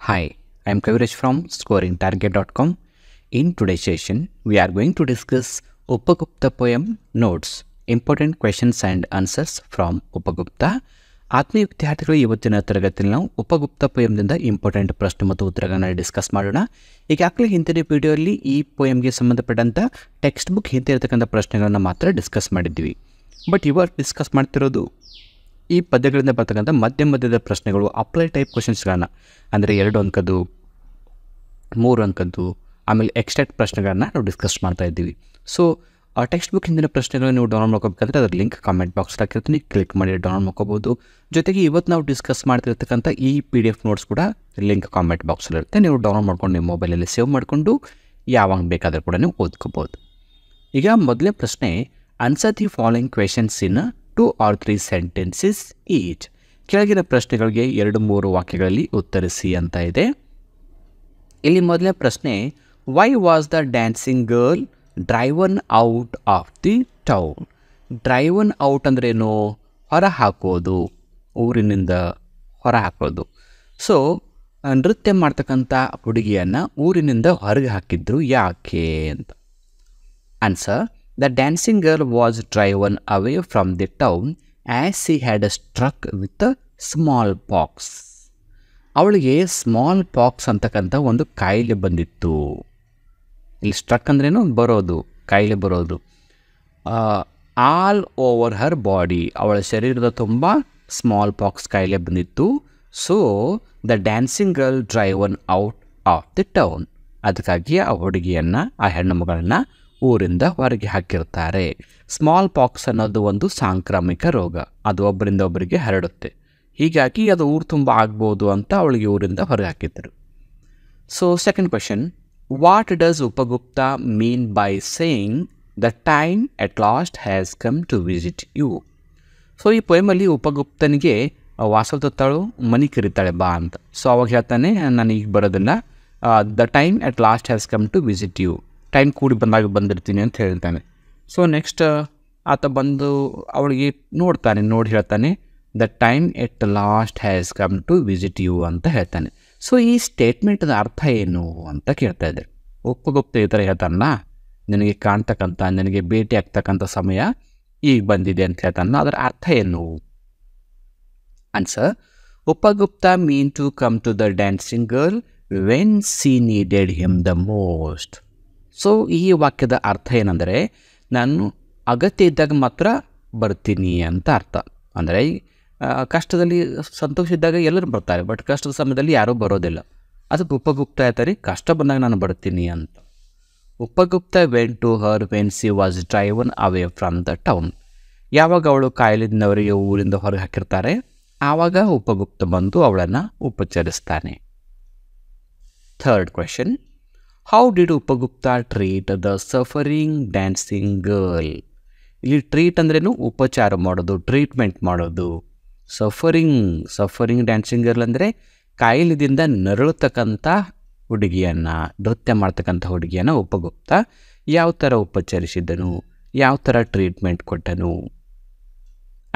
Hi, I am Kaviraj from scoringtarget.com. In today's session, we are going to discuss Upagupta poem notes, important questions and answers from Upagupta. ಆತ್ಮೀಯ ವಿದ್ಯಾರ್ಥಿಗಳು ಇವತ್ತಿನ ತರಗತಿಯಲ್ಲಿ ನಾವು Upagupta ಪೊಯಮ್ನಿಂದ important ಪ್ರಶ್ನೆ ಮತ್ತು ಉತ್ತರಗಳನ್ನು ಡಿಸ್ಕಸ್ ಮಾಡೋಣ. ಈಗಾಗಲೇ ಹಿಂದಿನ ವಿಡಿಯೋಲ್ಲಿ ಈ ಪೊಯಮ್ಗೆ ಸಂಬಂಧಪಟ್ಟಂಥ ಟೆಕ್ಸ್ಟ್ ಬುಕ್ ಹಿಂದೆ ಇರತಕ್ಕಂಥ ಪ್ರಶ್ನೆಗಳನ್ನು ಮಾತ್ರ ಡಿಸ್ಕಸ್ ಮಾಡಿದ್ವಿ. ಬಟ್ ಇವತ್ತು ಡಿಸ್ಕಸ್ ಮಾಡ್ತಿರೋದು ಈ ಪದ್ಯಗಳಿಂದ ಬರ್ತಕ್ಕಂಥ ಮಧ್ಯದ ಪ್ರಶ್ನೆಗಳು, ಅಪ್ಲೈ ಟೈಪ್ ಕ್ವಶನ್ಸ್ಗಳನ್ನು, ಅಂದರೆ 2 ಅಂಕದ್ದು 3 ಅಂಕದ್ದು ಆಮೇಲೆ ಎಕ್ಸ್ಟ್ರಾಕ್ಟ್ ಪ್ರಶ್ನೆಗಳನ್ನು ನಾವು ಡಿಸ್ಕಸ್ ಮಾಡ್ತಾ ಇದ್ದೀವಿ. ಸೊ ಆ ಟೆಕ್ಸ್ಟ್ ಬುಕ್ ಹಿಂದಿನ ಪ್ರಶ್ನೆಗಳನ್ನು ನೀವು ಡೌನ್ಲೋಡ್ ಮಾಡ್ಕೋಬೇಕಾದ್ರೆ ಅದರ ಲಿಂಕ್ ಕಾಮೆಂಟ್ ಬಾಕ್ಸ್ ಹಾಕಿರ್ತೀನಿ, ಕ್ಲಿಕ್ ಮಾಡಿ ಡೌನ್ಲೋಡ್ ಮಾಡ್ಕೋಬೋದು. ಜೊತೆಗೆ ಇವತ್ತು ನಾವು ಡಿಸ್ಕಸ್ ಮಾಡ್ತಿರ್ತಕ್ಕಂಥ ಈ PDF ನೋಟ್ಸ್ ಕೂಡ ಲಿಂಕ್ ಕಾಮೆಂಟ್ ಬಾಕ್ಸಲ್ಲಿರುತ್ತೆ. ನೀವು ಡೌನ್ಲೋಡ್ ಮಾಡ್ಕೊಂಡು ನಿಮ್ಮ ಮೊಬೈಲಲ್ಲಿ ಸೇವ್ ಮಾಡಿಕೊಂಡು ಯಾವಾಗ ಬೇಕಾದರೂ ಕೂಡ ನೀವು ಓದ್ಕೋಬೋದು. ಈಗ ಮೊದಲನೇ ಪ್ರಶ್ನೆ, answer the following questions in 2 or 3 sentences each. ಕೆಳಗಿನ ಪ್ರಶ್ನೆಗಳಿಗೆ 2-3 ವಾಕ್ಯಗಳಲ್ಲಿ ಉತ್ತರಿಸಿ ಅಂತ ಇದೆ. ಇಲ್ಲಿ ಮೊದಲನೇ ಪ್ರಶ್ನೆ, why was the dancing girl driven out of the town? Driven out ಅಂದ್ರೇನು? ಹೊರ ಹಾಕೋದು, ಊರಿನಿಂದ ಹೊರ ಹಾಕೋದು. ಸೊ ನೃತ್ಯ ಮಾಡ್ತಕ್ಕಂಥ ಹುಡುಗಿಯನ್ನು ಊರಿನಿಂದ ಹೊರಗೆ ಹಾಕಿದ್ರು ಯಾಕೆ ಅಂತ. Answer, the dancing girl was driven away from the town as she had struck with a small pox. ಅವಳಿಗೆ ಸ್ಮಾಲ್ ಪಾಕ್ಸ್ ಅಂತಕ್ಕಂಥ ಒಂದು ಕಾಯಿಲೆ ಬಂದಿತ್ತು. ಇಲ್ಲಿ ಸ್ಟ್ರಕ್ ಅಂದ್ರೇನು? ಬರೋದು, ಕಾಯಿಲೆ ಬರೋದು. ಆಲ್ ಓವರ್ ಹರ್ ಬಾಡಿ, ಅವಳ ಶರೀರದ ತುಂಬ ಸ್ಮಾಲ್ ಪಾಕ್ಸ್ ಕಾಯಿಲೆ ಬಂದಿತ್ತು. So the dancing girl driven out of the town, ಅದಕ್ಕಾಗಿ ಆ ಹುಡುಗಿಯನ್ನು, ಆ ಹೆಣ್ಣು ಮಗಳನ್ನು ಊರಿಂದ ಹೊರಗೆ ಹಾಕಿರ್ತಾರೆ. ಸ್ಮಾಲ್ ಪಾಕ್ಸ್ ಅನ್ನೋದು ಒಂದು ಸಾಂಕ್ರಾಮಿಕ ರೋಗ, ಅದು ಒಬ್ಬರಿಂದ ಒಬ್ಬರಿಗೆ ಹರಡುತ್ತೆ. ಹೀಗಾಗಿ ಅದು ಊರು ತುಂಬ ಆಗ್ಬೋದು ಅಂತ ಅವಳಿಗೆ ಊರಿಂದ ಹೊರಗೆ ಹಾಕಿದ್ದರು. So second question, what does Upagupta mean by saying the time at last has come to visit you? So ಈ ಪೊಯಮಲ್ಲಿ ಉಪಗುಪ್ತನಿಗೆ ವಾಸವದತ್ತಾಳು ಮನೆ ಕರೀತಾಳೆ ಬಾ ಅಂತ. ಸೊ ಅವಾಗ ಹೇಳ್ತಾನೆ, ನಾನು ಈಗ ಬರೋದಿಲ್ಲ, the time at last has come to visit you, time ಕೂಡಿ ಬಂದಾಗ ಬಂದಿರ್ತೀನಿ ಅಂತ ಹೇಳ್ತಾನೆ. ಸೊ ನೆಕ್ಸ್ಟ್ ಆತ ಬಂದು ಅವಳಿಗೆ ನೋಡ್ತಾನೆ, ನೋಡಿ ಹೇಳ್ತಾನೆ, the time at last has come to visit you ಅಂತ ಹೇಳ್ತಾನೆ. ಸೊ ಈ ಸ್ಟೇಟ್ಮೆಂಟ್ದ ಅರ್ಥ ಏನು ಅಂತ ಕೇಳ್ತಾ ಇದ್ದಾರೆ. ಉಪಗುಪ್ತ ಈ ಥರ ಹೇಳ್ತಾನಲ್ಲ, ನನಗೆ ಕಾಣ್ತಕ್ಕಂಥ, ನನಗೆ ಭೇಟಿ ಆಗ್ತಕ್ಕಂಥ ಸಮಯ ಈಗ ಬಂದಿದೆ ಅಂತ ಹೇಳ್ತಾನಲ್ಲ, ಅದರ ಅರ್ಥ ಏನು? Answer, Upagupta mean to come to the dancing girl when she needed him the most. So ಈ ವಾಕ್ಯದ ಅರ್ಥ ಏನಂದರೆ, ನಾನು ಅಗತ್ಯ ಇದ್ದಾಗ ಮಾತ್ರ ಬರ್ತೀನಿ ಅಂತ ಅರ್ಥ. ಅಂದರೆ ಕಷ್ಟದಲ್ಲಿ, ಸಂತೋಷ ಇದ್ದಾಗ ಎಲ್ಲರೂ ಬರ್ತಾರೆ, ಬಟ್ ಕಷ್ಟದ ಸಮಯದಲ್ಲಿ ಯಾರೂ ಬರೋದಿಲ್ಲ. ಅದಕ್ಕೆ ಉಪಗುಪ್ತ ಹೇಳ್ತಾರೆ, ಕಷ್ಟ ಬಂದಾಗ ನಾನು ಬರ್ತೀನಿ ಅಂತ. Upagupta went to her when she was driven away from the town. ಯಾವಾಗ ಅವಳು ಕಾಯಿಲೆದಿಂದವರಿಗೆ ಊರಿಂದ ಹೊರಗೆ ಹಾಕಿರ್ತಾರೆ, ಆವಾಗ ಉಪಗುಪ್ತ ಬಂದು ಅವಳನ್ನು ಉಪಚರಿಸ್ತಾನೆ. Third question, how did Upagupta treat the suffering dancing girl? ಇಲ್ಲಿ ಟ್ರೀಟ್ ಅಂದ್ರೇನು? ಉಪಚಾರ ಮಾಡೋದು, ಟ್ರೀಟ್ಮೆಂಟ್ ಮಾಡೋದು. ಸಫರಿಂಗ್ ಡ್ಯಾನ್ಸಿಂಗ್ ಗರ್ಲ್ ಅಂದರೆ ಕಾಯಿಲೆದಿಂದ ನರಳತಕ್ಕಂಥ ಹುಡುಗಿಯನ್ನು, ನೃತ್ಯ ಮಾಡ್ತಕ್ಕಂಥ ಹುಡುಗಿಯನ್ನು ಉಪಗುಪ್ತ ಯಾವ ಥರ ಉಪಚರಿಸಿದನು, ಯಾವ ಥರ ಟ್ರೀಟ್ಮೆಂಟ್ ಕೊಟ್ಟನು?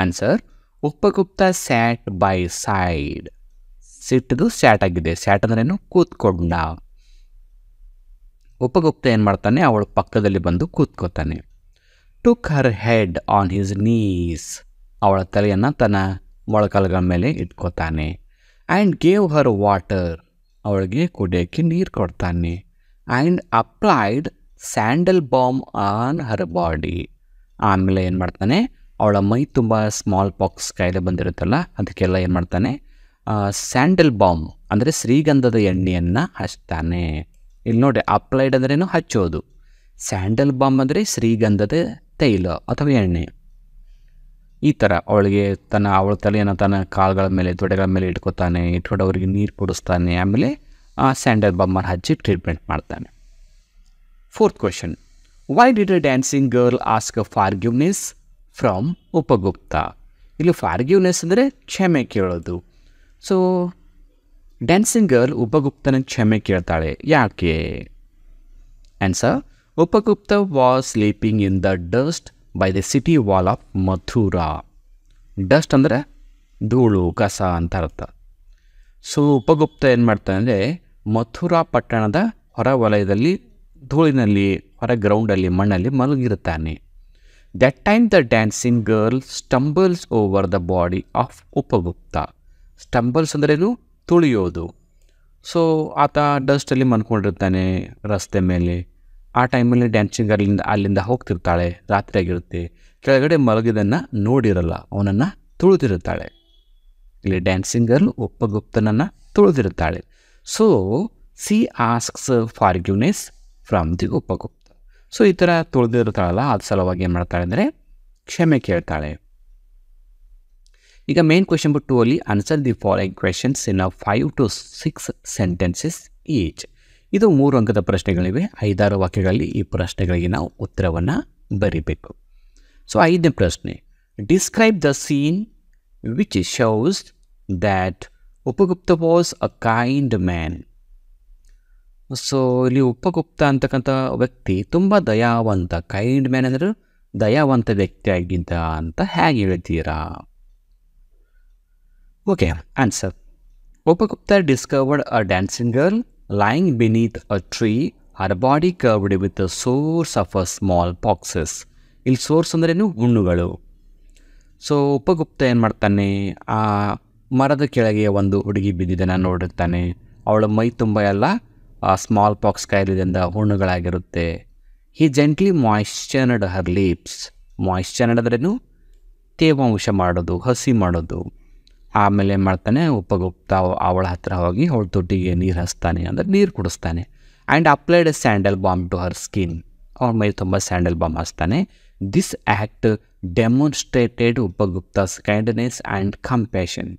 Answer, Upagupta sat by side. ಸಿಟ್ಟಿದು ಸ್ಯಾಟ್ ಆಗಿದೆ. ಸ್ಯಾಟ್ ಅಂದ್ರೇನು? ಕೂತ್ಕೊಂಡ. ಉಪಗುಪ್ತ ಏನು ಮಾಡ್ತಾನೆ, ಅವಳ ಪಕ್ಕದಲ್ಲಿ ಬಂದು ಕೂತ್ಕೋತಾನೆ. Took her head on his knees, ಅವಳ ತಲೆಯನ್ನು ತನ್ನ ಮೊಳಕಾಲುಗಳ ಮೇಲೆ ಇಟ್ಕೋತಾನೆ. ಆ್ಯಂಡ್ ಗೇವ್ ಹರ್ ವಾಟರ್, ಅವಳಿಗೆ ಕುಡಿಯೋಕ್ಕೆ ನೀರು ಕೊಡ್ತಾನೆ. And applied sandal balm on her body, ಆಮೇಲೆ ಏನು ಮಾಡ್ತಾನೆ, ಅವಳ ಮೈ ತುಂಬ ಸ್ಮಾಲ್ ಪಾಕ್ಸ್ ಕಾಯಿಲೆ ಬಂದಿರುತ್ತಲ್ಲ, ಅದಕ್ಕೆಲ್ಲ ಏನು ಮಾಡ್ತಾನೆ, ಸ್ಯಾಂಡಲ್ ಬಾಮ್ ಅಂದರೆ ಶ್ರೀಗಂಧದ ಎಣ್ಣೆಯನ್ನು ಹಚ್ತಾನೆ. ಇಲ್ಲಿ ನೋಡಿ, ಅಪ್ಲೈಡ್ ಅಂದ್ರೇನು? ಹಚ್ಚೋದು. ಸ್ಯಾಂಡಲ್ ಬಾಮ್ ಅಂದರೆ ಶ್ರೀಗಂಧದ ತೈಲ ಅಥವಾ ಎಣ್ಣೆ. ಈ ಥರ ಅವಳಿಗೆ ಅವಳ ತಲೆಯನ್ನು ತನ್ನ ಕಾಲುಗಳ ಮೇಲೆ, ತೊಡೆಗಳ ಮೇಲೆ ಇಟ್ಕೋತಾನೆ. ಇಟ್ಕೊಂಡು ಅವರಿಗೆ ನೀರು ಕುಡಿಸ್ತಾನೆ. ಆಮೇಲೆ ಸ್ಯಾಂಡಲ್ ಬಾಮನ್ನು ಹಚ್ಚಿ ಟ್ರೀಟ್ಮೆಂಟ್ ಮಾಡ್ತಾನೆ. Fourth question, why did a dancing girl ask forgiveness from Upagupta? ಇಲ್ಲಿ ಫಾರ್ಗಿವ್ನೆಸ್ ಅಂದರೆ ಕ್ಷಮೆ ಕೇಳೋದು. ಸೊ ಡ್ಯಾನ್ಸಿಂಗ್ ಗರ್ಲ್ ಉಪಗುಪ್ತನ ಕ್ಷಮೆ ಕೇಳ್ತಾಳೆ ಯಾಕೆ? Answer, Upagupta was sleeping in the dust by the city wall of Mathura. Dust ಅಂದರೆ ಧೂಳು, ಕಸ ಅಂತ ಅರ್ಥ. ಸೊ ಉಪಗುಪ್ತ ಏನು ಮಾಡ್ತಾನೆ ಅಂದರೆ ಮಥುರಾ ಪಟ್ಟಣದ ಹೊರವಲಯದಲ್ಲಿ ಧೂಳಿನಲ್ಲಿ ಹೊರ ಗ್ರೌಂಡಲ್ಲಿ ಮಣ್ಣಲ್ಲಿ ಮಲಗಿರುತ್ತಾನೆ. That time the dancing girl stumbles over the body of Upagupta. Stumbles ಅಂದ್ರೇನು, ತುಳಿಯೋದು. ಸೊ ಆತ ಡಸ್ಟಲ್ಲಿ ಮನ್ಕೊಂಡಿರ್ತಾನೆ ರಸ್ತೆ ಮೇಲೆ. ಆ ಟೈಮಲ್ಲಿ ಡ್ಯಾನ್ಸಿಂಗ್ ಗರ್ಲಿಂದ ಅಲ್ಲಿಂದ ಹೋಗ್ತಿರ್ತಾಳೆ, ರಾತ್ರಿ ಆಗಿರುತ್ತೆ. ಕೆಳಗಡೆ ಮಲಗಿದನ್ನು ನೋಡಿರಲ್ಲ, ಅವನನ್ನು ತುಳಿದಿರುತ್ತಾಳೆ. ಇಲ್ಲಿ ಡ್ಯಾನ್ಸಿಂಗ್ ಗರ್ಲ್ ಉಪಗುಪ್ತನನ್ನು ತುಳಿದಿರುತ್ತಾಳೆ. So she asks forgiveness from the Upagupta. So ಈ ಥರ ತುಳಿದಿರ್ತಾಳಲ್ಲ, ಅದ್ರ ಸಲುವಾಗಿ ಏನು ಮಾಡ್ತಾಳೆ ಅಂದರೆ ಕ್ಷಮೆ ಕೇಳ್ತಾಳೆ. ಈಗ ಮೇನ್ ಕ್ವೆಶನ್ ಬಿಟ್ಟು ಅಲ್ಲಿ answer the following questions in 5 to 6 sentences each. ಇದು 3 ಅಂಕದ ಪ್ರಶ್ನೆಗಳಿವೆ. 5-6 ವಾಕ್ಯಗಳಲ್ಲಿ ಈ ಪ್ರಶ್ನೆಗಳಿಗೆ ನಾವು ಉತ್ತರವನ್ನು ಬರಿಬೇಕು. ಸೊ 5ನೇ ಪ್ರಶ್ನೆ, describe the scene which shows that Upagupta was a kind man. So ಇಲ್ಲಿ ಉಪಗುಪ್ತ ಅಂತಕ್ಕಂಥ ವ್ಯಕ್ತಿ ತುಂಬ ದಯಾವಂತ, ಕೈಂಡ್ ಮ್ಯಾನ್ ಅಂದರೆ ದಯಾವಂತ ವ್ಯಕ್ತಿ ಆಗಿದ್ದ ಅಂತ ಹೇಗೆ ಹೇಳ್ತೀರಾ? Okay, answer. Upagupta discovered a dancing girl lying beneath a tree, her body covered with the sores of a small poxes. ಇಲ್ಲಿ ಸೋರ್ಸ್ ಅಂದ್ರೇನು, ಹುಣ್ಣುಗಳು. ಸೊ ಉಪಗುಪ್ತ ಏನು ಮಾಡ್ತಾನೆ, ಆ ಮರದ ಕೆಳಗೆ ಒಂದು ಹುಡುಗಿ ಬಿದ್ದಿದ್ದನ್ನು ನೋಡಿರ್ತಾನೆ. ಅವಳ ಮೈ ತುಂಬ ಎಲ್ಲ ಸ್ಮಾಲ್ ಪಾಕ್ಸ್ ಕಾಯಿಲೆದಿಂದ ಹುಣ್ಣುಗಳಾಗಿರುತ್ತೆ. ಹಿ ಜೆಂಟ್ಲಿ ಮಾಯ್ಶ್ಚರ್ಡ್ ಹರ್ ಲಿಪ್ಸ್. ಮಾಯ್ಶ್ಚರ್ಡ್ ಅಂದ್ರೇನು, ತೇವಾಂಶ ಮಾಡೋದು, ಹಸಿ ಮಾಡೋದು. ಆಮೇಲೆ ಏನು ಮಾಡ್ತಾನೆ ಉಪಗುಪ್ತ ಅವಳ ಹತ್ರ ಹೋಗಿ ಅವಳ ತೊಟ್ಟಿಗೆ ನೀರು ಹಚ್ತಾನೆ, ಅಂದರೆ ನೀರು ಕುಡಿಸ್ತಾನೆ. ಆ್ಯಂಡ್ ಅಪ್ಲೈಡ್ ಸ್ಯಾಂಡಲ್ ಬಾಂಬ್ ಟು ಹರ್ ಸ್ಕಿನ್. ಅವಳ ಮೈ ತುಂಬ ಸ್ಯಾಂಡಲ್ ಬಾಂಬ್ ಹಚ್ತಾನೆ. This act demonstrated Upagupta's kindness and compassion.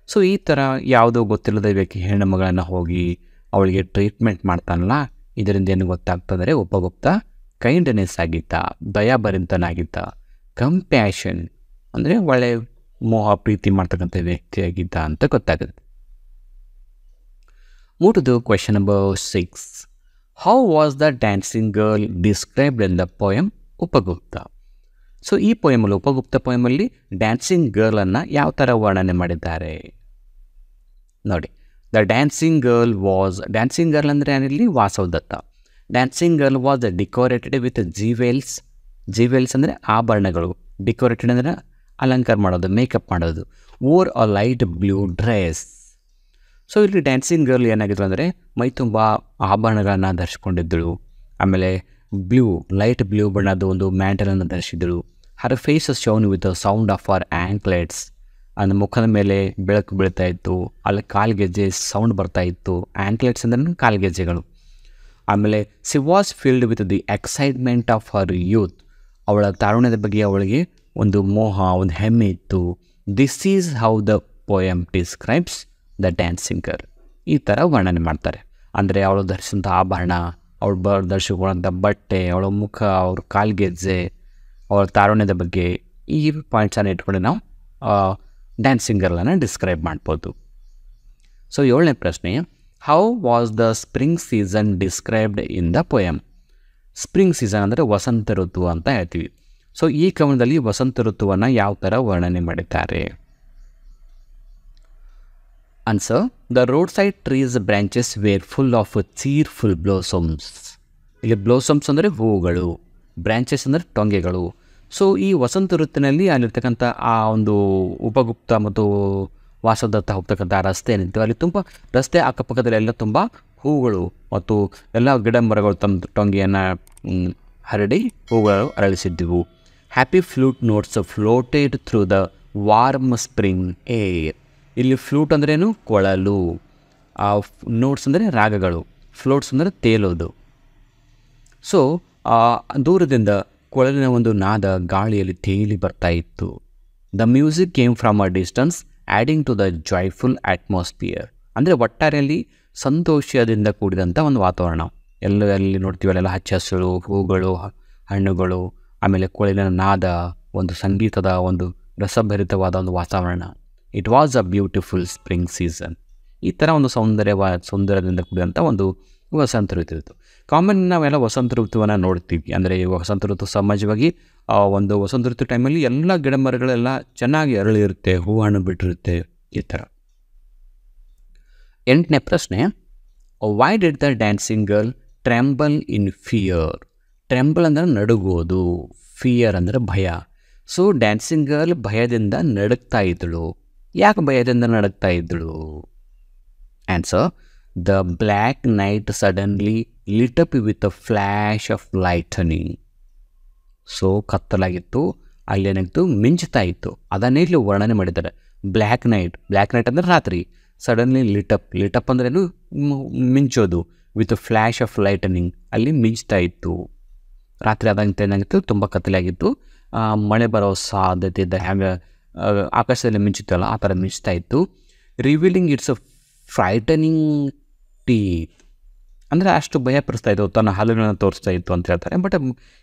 So ಈ ಥರ ಯಾವುದೋ ಗೊತ್ತಿಲ್ಲದ ವ್ಯಕ್ತಿ ಹೆಣ್ಣು ಮಗಳನ್ನು ಹೋಗಿ ಅವಳಿಗೆ ಟ್ರೀಟ್ಮೆಂಟ್ ಮಾಡ್ತಾನಲ್ಲ, ಇದರಿಂದ ಏನು ಗೊತ್ತಾಗ್ತಂದರೆ ಉಪಗುಪ್ತ ಕೈಂಡ್ನೆಸ್ ಆಗಿದ್ದ, ದಯಾಭರಿತನಾಗಿದ್ದ. ಕಂಪ್ಯಾಷನ್ ಅಂದರೆ ಒಳ್ಳೆ ಮೋಹ ಪ್ರೀತಿ ಮಾಡ್ತಕ್ಕಂಥ ವ್ಯಕ್ತಿಯಾಗಿದ್ದ ಅಂತ ಗೊತ್ತಾಗುತ್ತೆ. Move to the question number 6. How was the dancing girl described in the poem Upagupta? So ಈ ಪೋಯಮಲ್ಲಿ, ಉಪಗುಪ್ತ ಪೋಯಮಲ್ಲಿ ಡ್ಯಾನ್ಸಿಂಗ್ ಗರ್ಲನ್ನು ಯಾವ ಥರ ವರ್ಣನೆ ಮಾಡಿದ್ದಾರೆ ನೋಡಿ. The dancing girl was, dancing girl ಅಂದರೆ ಏನಿಲ್ಲಿ Vasavadatta. Dancing girl was decorated with jewels. Jewels ಅಂದರೆ ಆಭರಣಗಳು, ಡೆಕೋರೇಟೆಡ್ ಅಂದರೆ ಅಲಂಕಾರ ಮಾಡೋದು, ಮೇಕಪ್ ಮಾಡೋದು. Or a light blue dress. So ಇಲ್ಲಿ ಡ್ಯಾನ್ಸಿಂಗ್ ಗರ್ಲ್ ಏನಾಗಿತ್ತು ಅಂದರೆ ಮೈ ತುಂಬ ಆಭರಣಗಳನ್ನು ಧರಿಸ್ಕೊಂಡಿದ್ದಳು. ಆಮೇಲೆ ಲೈಟ್ ಬ್ಲೂ ಬಣ್ಣದ ಒಂದು ಮ್ಯಾಂಟಲನ್ನು ಧರಿಸಿದಳು. Her face shone with the sound of our anklets. அந்த ಮುಖದ ಮೇಲೆ ಬೆಳಕು ಬೀಳ್ತಾ ಇತ್ತು, ಅಲ್ಲಿ ಕಾಲ್ಗೆಜ್ಜೆ ಸೌಂಡ್ ಬರ್ತಾ ಇತ್ತು. ಆ್ಯಂಕ್ಲೆಟ್ಸ್ ಅಂದ್ರೆ ಕಾಲ್ಗೆಜ್ಜೆಗಳು. ಆಮೇಲೆ C was filled with the excitement of her youth. ಅವಳ ತಾರುಣ್ಯದ ಬಗ್ಗೆ ಅವಳಿಗೆ ಒಂದು ಮೋಹ, ಒಂದು ಹೆಮ್ಮೆ ಇತ್ತು. This is how the poem describes the dancing girl. ಈ ಥರ ವರ್ಣನೆ ಮಾಡ್ತಾರೆ. ಅಂದರೆ ಅವಳು ಧರಿಸಿದಂಥ ಆಭರಣ, ಅವಳು ಧರಿಸಿಕೊಳ್ಳೋಂಥ ಬಟ್ಟೆ, ಅವಳ ಮುಖ, ಅವ್ರ ಕಾಲ್ಗೆಜ್ಜೆ, ಅವಳ ತಾರುಣ್ಯದ ಬಗ್ಗೆ ಈ ಪಾಯಿಂಟ್ಸನ್ನು ಇಟ್ಕೊಂಡು ನಾವು ಡ್ಯಾನ್ಸಿಂಗ್ ಗರ್ಲನ್ನು ಡಿಸ್ಕ್ರೈಬ್ ಮಾಡ್ಬೋದು. ಸೊ 7ನೇ ಪ್ರಶ್ನೆ, how was the spring season described in the poem? Spring season ಅಂದರೆ ವಸಂತ ಋತು ಅಂತ ಹೇಳ್ತೀವಿ. ಸೊ ಈ ಕವನದಲ್ಲಿ ವಸಂತ ಋತುವನ್ನು ಯಾವ ಥರ ವರ್ಣನೆ ಮಾಡಿದ್ದಾರೆ? Answer, the road side trees branches were full of cheerful blossoms. ಇಲ್ಲಿ ಬ್ಲೋಸಮ್ಸ್ ಅಂದರೆ ಹೂವುಗಳು, ಬ್ರಾಂಚಸ್ ಅಂದರೆ ಟೊಂಗೆಗಳು. ಸೊ ಈ ವಸಂತ ಋತುವಿನಲ್ಲಿ ಅಲ್ಲಿರ್ತಕ್ಕಂಥ ಆ ಒಂದು ಉಪಗುಪ್ತ ಮತ್ತು ವಾಸವದತ್ತ ಹೋಗ್ತಕ್ಕಂಥ ರಸ್ತೆ ಏನಿತ್ತು, ಅಲ್ಲಿ ತುಂಬ ರಸ್ತೆ ಅಕ್ಕಪಕ್ಕದಲ್ಲಿ ಎಲ್ಲ ತುಂಬ ಹೂವುಗಳು ಮತ್ತು ಎಲ್ಲ ಗಿಡ ಮರಗಳು ತಮ್ಮ ಟೊಂಗೆಯನ್ನು ಹರಡಿ ಹೂವುಗಳು ಅರಳಿಸಿದ್ದವು. Happy flute notes floated through the warm spring air. ಇಲ್ಲಿ ಫ್ಲೂಟ್ ಅಂದ್ರೇನು, ಕೊಳಲು. ಆ ನೋಟ್ಸ್ ಅಂದರೆ ರಾಗಗಳು, ಫ್ಲೋಟ್ಸ್ ಅಂದರೆ ತೇಲೋದು. ಸೊ ದೂರದಿಂದ ಕೊಳಲಿನ ಒಂದು ನಾದ ಗಾಳಿಯಲ್ಲಿ ತೇಲಿ ಬರ್ತಾ ಇತ್ತು. The music came from a distance adding to the joyful atmosphere. ಅಂದರೆ ಒಟ್ಟಾರೆಯಲ್ಲಿ ಸಂತೋಷದಿಂದ ಕೂಡಿದಂಥ ಒಂದು ವಾತಾವರಣ. ಎಲ್ಲೆಲ್ಲಿ ನೋಡ್ತೀವಿ ಅಲ್ಲೆಲ್ಲ ಹಚ್ಚ ಹಸಿರು, ಹೂಗಳು, ಹಣ್ಣುಗಳು, ಆಮೇಲೆ ಕೊಳಲಿನ ನಾದ, ಒಂದು ಸಂಗೀತದ ಒಂದು ರಸಭರಿತವಾದ ಒಂದು ವಾತಾವರಣ. It was a beautiful spring season. ಈ ಥರ ಒಂದು ಸೌಂದರ್ಯದಿಂದ ಕೂಡಿದಂಥ ಒಂದು ವಸಂತ ಋತು ಇತ್ತು. ಕಾಮನ್ ನಾವೆಲ್ಲ ವಸಂತ ಋತುವನ್ನು ನೋಡ್ತೀವಿ. ಅಂದರೆ ವಸಂತ ಋತು ಸಹಜವಾಗಿ ಒಂದು ವಸಂತ ಋತು ಟೈಮಲ್ಲಿ ಎಲ್ಲ ಗಿಡ ಮರಗಳೆಲ್ಲ ಚೆನ್ನಾಗಿ ಅರಳಿರುತ್ತೆ, ಹೂ ಹಣ್ಣು ಬಿಟ್ಟಿರುತ್ತೆ ಈ ಥರ. ಎಂಟನೇ ಪ್ರಶ್ನೆ, why did the dancing girl ಟ್ರೆಂಬಲ್ in fear? ಟ್ರೆಂಬಲ್ ಅಂದರೆ ನಡುಗೋದು, ಫಿಯರ್ ಅಂದರೆ ಭಯ. ಸೊ ಡ್ಯಾನ್ಸಿಂಗ್ ಗರ್ಲ್ ಭಯದಿಂದ ನಡುಗ್ತಾ ಇದ್ದಳು. ಯಾಕೆ ಭಯದಿಂದ ನಡುಗ್ತಾ ಇದ್ದಳು? Answer, the black night suddenly lit up with a flash of lightning. So ಕತ್ತಲಾಗಿತ್ತು, ಅಲ್ಲೇನಾಗಿತ್ತು, ಮಿಂಚ್ತಾ ಇತ್ತು. ಅದನ್ನೇ ಇಲ್ಲಿ ವರ್ಣನೆ ಮಾಡಿದ್ದಾರೆ. ಬ್ಲ್ಯಾಕ್ ನೈಟ್ ಅಂದರೆ ರಾತ್ರಿ. ಸಡನ್ಲಿ ಲಿಟಪ್ ಅಂದ್ರೇನು, ಮಿಂಚೋದು. ವಿತ್ ಫ್ಲ್ಯಾಶ್ ಆಫ್ ಲೈಟನಿಂಗ್, ಅಲ್ಲಿ ಮಿಂಚ್ತಾ ಇತ್ತು. ರಾತ್ರಿ ಆದಂತೆ ಏನಾಗಿತ್ತು, ತುಂಬ ಕತ್ತಲಾಗಿತ್ತು. ಮಳೆ ಬರೋ ಸಾಧ್ಯತೆ ಇದ್ದ ಹ್ಯಾಂಗೆ ಆಕಾಶದಲ್ಲಿ ಮಿಂಚುತ್ತಲ್ಲ ಆ ಥರ ಮಿಂಚ್ತಾ ಇತ್ತು. Revealing it's a frightening teeth, ಅಂದರೆ ಅಷ್ಟು ಭಯಪಡಿಸ್ತಾ ಇತ್ತು, ತನ್ನ ಹಲ್ಲುಗಳನ್ನು ತೋರಿಸ್ತಾ ಇತ್ತು ಅಂತ ಹೇಳ್ತಾರೆ. ಬಟ್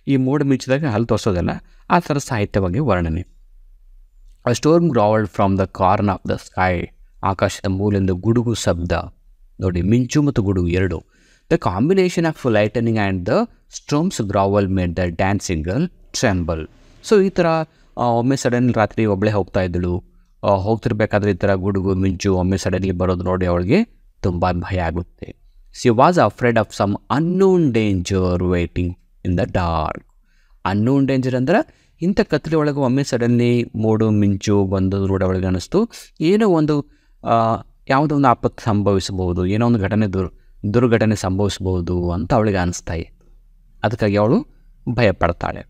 ಈ ಮೋಡ ಮಿಂಚಿದಾಗ ಹಲ್ಲು ತೋರಿಸೋದಲ್ಲ, ಆ ಥರ ಸಾಹಿತ್ಯವಾಗಿ ವರ್ಣನೆ. A storm growled from the corner of the sky, ಆಕಾಶದ ಮೂಲೆಯಿಂದ ಗುಡುಗು ಶಬ್ದ. ನೋಡಿ, ಮಿಂಚು ಮತ್ತು ಗುಡುಗು ಎರಡು. The combination of lightning and the storms growl made the dancing girl tremble. So ಈ ಥರ ಒಮ್ಮೆ ಸಡನ್ ರಾತ್ರಿ ಒಬ್ಬಳೇ ಹೋಗ್ತಾ ಇದ್ದಳು. ಹೋಗ್ತಿರ್ಬೇಕಾದ್ರೆ ಈ ಥರ ಗುಡುಗು ಮಿಂಚು ಒಮ್ಮೆ ಸಡನ್ಲಿ ಬರೋದು ನೋಡಿ ಅವಳಿಗೆ ತುಂಬ ಭಯ ಆಗುತ್ತೆ. She was afraid of some unknown danger waiting in the dark. Unknown danger ಅಂದ್ರೆ ಇಂಥ ಕತ್ತಲೆ ಒಳಗೆ ಒಮ್ಮೆ ಸಡನ್ಲಿ ಮೋಡು ಮಿಂಚು ಬಂದು ರೋಡ್ ಒಳಗೆ ಅನ್ನಿಸ್ತು, ಏನೋ ಒಂದು ಯಾವುದೋ ಒಂದು ಆಪತ್ತು ಸಂಭವಿಸಬಹುದು, ಏನೋ ಒಂದು ದುರ್ಘಟನೆ ಸಂಭವಿಸಬಹುದು ಅಂತ ಅವಳಿಗೆ ಅನಿಸ್ತಾ ಇತ್ತು. ಅದಕ್ಕಾಗಿ ಅವಳು ಭಯ ಪಡ್ತಾಳೆ.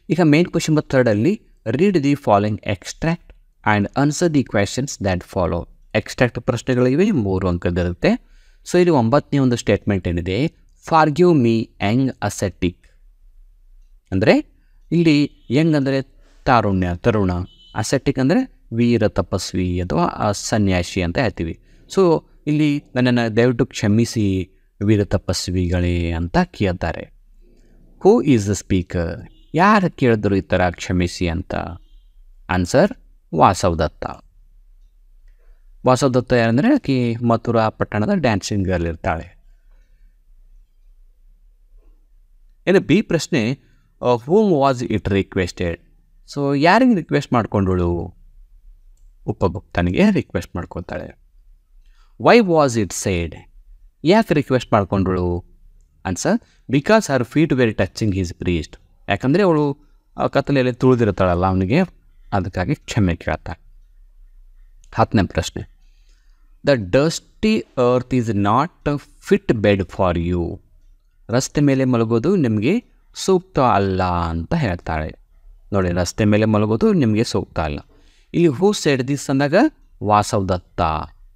ಈಗ main question number 3 read the following extract and answer the questions that follow. Extract ಪ್ರಶ್ನೆಗಳಿವೆ, 3 ಅಂಕದಿರುತ್ತೆ. ಸೊ ಇಲ್ಲಿ 9ನೇ ಒಂದು ಸ್ಟೇಟ್ಮೆಂಟ್ ಏನಿದೆ, ಫಾರ್ಗಿವ್ ಮೀ ಯಂಗ್ ಅಸೆಟಿಕ್. ಅಂದರೆ ಇಲ್ಲಿ ಯಂಗ್ ಅಂದರೆ ತರುಣ, ಅಸೆಟಿಕ್ ಅಂದರೆ ವೀರ ತಪಸ್ವಿ ಅಥವಾ ಸನ್ಯಾಸಿ ಅಂತ ಹೇಳ್ತೀವಿ. ಸೊ ಇಲ್ಲಿ ನನ್ನನ್ನು ದಯವಿಟ್ಟು ಕ್ಷಮಿಸಿ ವೀರ ತಪಸ್ವಿಗಳೇ ಅಂತ ಕೇಳ್ತಾರೆ. Who is the speaker? ಯಾರು ಕೇಳಿದ್ರು ಈ ಥರ ಕ್ಷಮಿಸಿ ಅಂತ? ಆನ್ಸರ್, ವಾಸವ್ ದತ್ತ. ವಾಸವ್ ದತ್ತ ಯಾರಂದರೆ ಆಕೆ ಮಥುರಾ ಪಟ್ಟಣದ ಡ್ಯಾನ್ಸಿಂಗ್ ಗರ್ಲ್ ಇರ್ತಾಳೆ. ಇನ್ನು ಬಿ ಪ್ರಶ್ನೆ, whom was it requested? So ಯಾರಿಗೆ ರಿಕ್ವೆಸ್ಟ್ ಮಾಡ್ಕೊಂಡಳು? ಉಪಗುಪ್ತನಿಗೆ ರಿಕ್ವೆಸ್ಟ್ ಮಾಡ್ಕೊತಾಳೆ. Why was it said? ಯಾಕೆ ರಿಕ್ವೆಸ್ಟ್ ಮಾಡ್ಕೊಂಡಳು? Answer, because her feet were touching his breast. ಯಾಕಂದರೆ ಅವಳು ಕತ್ತಲೆಯಲ್ಲಿ ತುಳಿದಿರ್ತಾಳಲ್ಲ ಅವನಿಗೆ, ಅದಕ್ಕಾಗಿ ಕ್ಷಮೆ ಕೇಳ್ತಾಳೆ. 10ನೇ ಪ್ರಶ್ನೆ, the dusty earth is not a fit bed for you. ರಸ್ತೆ ಮೇಲೆ ಮಲಗೋದು ನಿಮಗೆ ಸೂಕ್ತ ಅಲ್ಲ ಅಂತ ಹೇಳ್ತಾಳೆ. ನೋಡಿ, ರಸ್ತೆ ಮೇಲೆ ಮಲಗೋದು ನಿಮಗೆ ಸೂಕ್ತ ಅಲ್ಲ. ಇಲ್ಲಿ ಹೂ ಸೆಡ್ ದಿಸ್ ಅಂದಾಗ ವಾಸವ್ ದತ್ತ.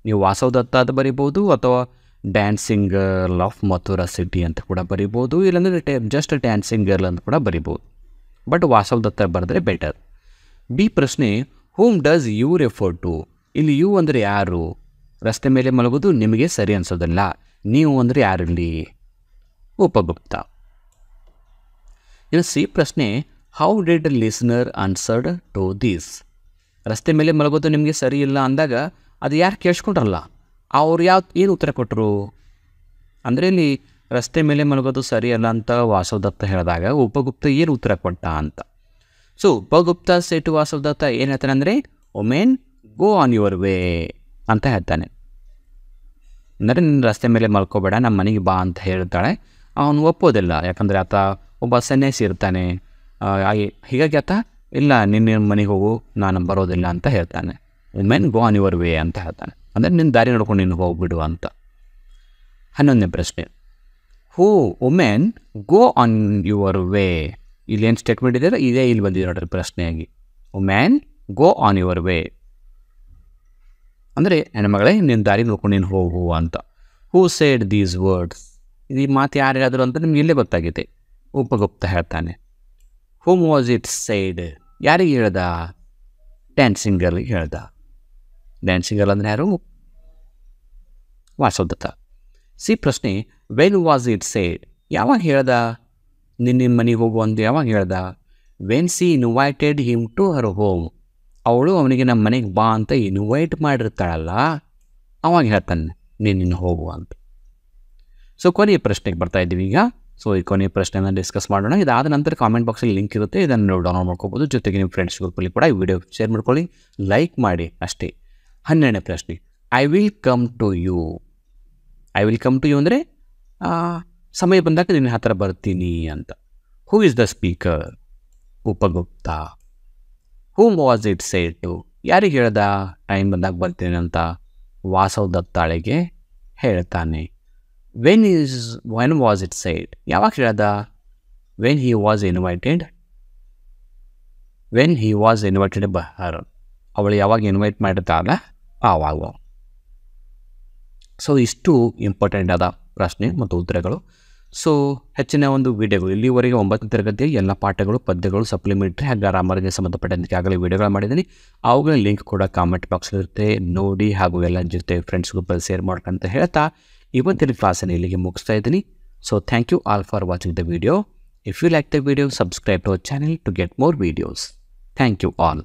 ನೀವು ವಾಸವ್ ದತ್ತ ಅಂತ ಬರಿಬೋದು, ಅಥವಾ dancing girl of Mathura city ಅಂತ ಕೂಡ ಬರಿಬೋದು, ಇಲ್ಲಾಂದರೆ ಜಸ್ಟ್ ಡ್ಯಾನ್ಸಿಂಗ್ ಗರ್ಲ್ ಅಂತ ಕೂಡ ಬರಿಬೋದು. ಬಟ್ ವಾಸವ್ ದತ್ತ ಬರೆದ್ರೆ ಬೆಟರ್. ಬಿ ಪ್ರಶ್ನೆ, whom does you refer to? ಇಲ್ಲಿ ಯು ಅಂದರೆ ಯಾರು? ರಸ್ತೆ ಮೇಲೆ ಮಲಗೋದು ನಿಮಗೆ ಸರಿ ಅನಿಸೋದಿಲ್ಲ, ನೀವು ಅಂದರೆ ಯಾರಿಲ್ಲಿ? ಉಪಗುಪ್ತ. ಇನ್ನು ಸಿ ಪ್ರಶ್ನೆ, how did listener answered to this? ರಸ್ತೆ ಮೇಲೆ ಮಲಗೋದು ನಿಮಗೆ ಸರಿ ಇಲ್ಲ ಅಂದಾಗ ಅದು ಯಾರು ಕೇಳಿಸ್ಕೊಂಡ್ರಲ್ಲ ಅವ್ರು ಏನು ಉತ್ತರ ಕೊಟ್ಟರು? ಅಂದರೆ ಇಲ್ಲಿ ರಸ್ತೆ ಮೇಲೆ ಮಲಗೋದು ಸರಿಯಲ್ಲ ಅಂತ ವಾಸವ್ ದತ್ತ ಹೇಳಿದಾಗ ಉಪಗುಪ್ತ ಏನು ಉತ್ತರ ಕೊಟ್ಟ ಅಂತ. ಸೊ ಉಪಗುಪ್ತ ಸೆಟು ವಾಸವ್ ದತ್ತ ಏನು ಹೇಳ್ತಾನೆ ಅಂದರೆ, Oman go on your way ಅಂತ ಹೇಳ್ತಾನೆ. ಅಂದರೆ ನಿನ್ನ ರಸ್ತೆ ಮೇಲೆ ಮಲ್ಕೋಬೇಡ, ನಮ್ಮ ಮನೆಗೆ ಬಾ ಅಂತ ಹೇಳ್ತಾಳೆ. ಅವನು ಒಪ್ಪೋದಿಲ್ಲ, ಯಾಕಂದರೆ ಆತ ಒಬ್ಬ ಸನ್ಯಾಸಿ ಇರ್ತಾನೆ. ಹೀಗಾಗಿ ಆತ ಇಲ್ಲ, ನಿನ್ನ ಮನೆಗೆ ಹೋಗು, ನಾನು ಬರೋದಿಲ್ಲ ಅಂತ ಹೇಳ್ತಾನೆ. Women go on your way ಅಂತ ಹೇಳ್ತಾನೆ, ಅಂದರೆ ನಿನ್ನ ದಾರಿ ನೋಡ್ಕೊಂಡು ನೀನು ಹೋಗ್ಬಿಡು ಅಂತ. 11ನೇ ಪ್ರಶ್ನೆ, who women go on your way? ಇಲ್ಲಿ ಏನು ಸ್ಟೇಟ್ಮೆಂಟ್ ಇದೆಯಲ್ಲ ಇದೇ ಇಲ್ಲಿ ಬಂದಿದೆ ನೋಡ್ರಿ ಪ್ರಶ್ನೆಯಾಗಿ. Women go on your way ಅಂದರೆ ಹೆಣ್ಮಗಳೇ ನಿನ್ನ ದಾರಿ ನೋಡ್ಕೊಂಡು ನೀನು ಹೋಗು ಅಂತ. Who said these words? ಈ ಮಾತು ಯಾರು ಹೇಳಿದ್ರು ಅಂತ ನಿಮ್ಗೆ ಇಲ್ಲೇ ಗೊತ್ತಾಗಿದೆ, ಉಪಗುಪ್ತ ಹೇಳ್ತಾನೆ. Whom was it said? ಯಾರಿಗೆ ಹೇಳ್ದ? ಡ್ಯಾನ್ಸಿಂಗ್ ಗರ್ಲ್ಗೆ ಹೇಳ್ದ. ಡ್ಯಾನ್ಸಿಂಗ್ ಗರ್ಲ್ ಅಂದರೆ ಯಾರು? ವಾಸವ್ ದತ್ತ. ಸಿ ಪ್ರಶ್ನೆ, ವೆನ್ ವಾಸ್ ಇಟ್ ಸೈಡ್? ಯಾವಾಗ ಹೇಳ್ದ ನಿನ್ನ ಮನೆಗೆ ಹೋಗು ಅಂತ? ಯಾವಾಗ ಹೇಳ್ದ? When she invited him to her home. ಅವಳು ಅವನಿಗೆ ನಮ್ಮ ಮನೆಗೆ ಬಾ ಅಂತ ಇನ್ವೈಟ್ ಮಾಡಿರ್ತಾಳಲ್ಲ, ಅವಾಗ ಹೇಳ್ತಾನೆ ನೀನು ಹೋಗು ಅಂತ. ಸೊ ಕೊನೆಯ ಪ್ರಶ್ನೆಗೆ ಬರ್ತಾ ಇದ್ದೀವಿ ಈಗ. ಸೊ ಈ ಕೊನೆಯ ಪ್ರಶ್ನೆನ ಡಿಸ್ಕಸ್ ಮಾಡೋಣ. ಇದಾದ ನಂತರ ಕಾಮೆಂಟ್ ಬಾಕ್ಸಲ್ಲಿ ಲಿಂಕ್ ಇರುತ್ತೆ, ಇದನ್ನು ನೀವು ಡೌನ್ಲೋಡ್ ಮಾಡ್ಕೋಬೋದು. ಜೊತೆಗೆ ನಿಮ್ಮ ಫ್ರೆಂಡ್ಸ್ ಗ್ರೂಪಲ್ಲಿ ಕೂಡ ಈ ವಿಡಿಯೋ ಶೇರ್ ಮಾಡ್ಕೊಳ್ಳಿ, ಲೈಕ್ ಮಾಡಿ ಅಷ್ಟೇ. 12ನೇ ಪ್ರಶ್ನೆ, I will come to you. I will come to you ಅಂದರೆ ಸಮಯ ಬಂದಾಗ ನಿನ್ನ ಹತ್ತಿರ ಬರ್ತೀನಿ ಅಂತ. Who is the speaker? Upagupta. Whom was it said to? ಯಾರಿಗೆ ಹೇಳ್ದ ಟೈಮ್ ಬಂದಾಗ ಬರ್ತೀನಿ ಅಂತ? ವಾಸವ್ ದತ್ತಾಳಿಗೆ ಹೇಳ್ತಾನೆ. When was it said? ಯಾವಾಗ ಹೇಳ್ದ? When he was invited by her. ಅವಳು ಯಾವಾಗ ಇನ್ವೈಟ್ ಮಾಡಿರ್ತಾರಲ್ಲ ಆವಾಗ. ಸೊ ಇಷ್ಟು ಇಂಪಾರ್ಟೆಂಟ್ ಆದ ಪ್ರಶ್ನೆ ಮತ್ತು ಉತ್ತರಗಳು. ಸೊ ಹೆಚ್ಚಿನ ಒಂದು ವಿಡಿಯೋಗಳು ಇಲ್ಲಿವರೆಗೆ 9ನೇ ತರಗತಿಯ ಎಲ್ಲ ಪಾಠಗಳು, ಪದ್ಯಗಳು, ಸಪ್ಲಿಮೆಂಟ್ರಿ ಹಾಗೂ ಗ್ರಾಮರ್ಗೆ ಸಂಬಂಧಪಟ್ಟಂತೆ ಆಗಲೇ ವಿಡಿಯೋಗಳು ಮಾಡಿದ್ದೀನಿ. ಅವುಗಳ ಲಿಂಕ್ ಕೂಡ ಕಾಮೆಂಟ್ ಬಾಕ್ಸಲ್ಲಿರುತ್ತೆ, ನೋಡಿ ಹಾಗೂ ಎಲ್ಲ ಜೊತೆ ಫ್ರೆಂಡ್ಸ್ ಗ್ರೂಪಲ್ಲಿ ಶೇರ್ ಮಾಡ್ಕೊಂತ ಹೇಳ್ತಾ ಇವತ್ತಿನ ಕ್ಲಾಸನ್ನು ಇಲ್ಲಿಗೆ ಮುಗಿಸ್ತಾ ಇದ್ದೀನಿ. So thank you all for watching the video. If you like the video, subscribe to our channel to get more videos. Thank you all.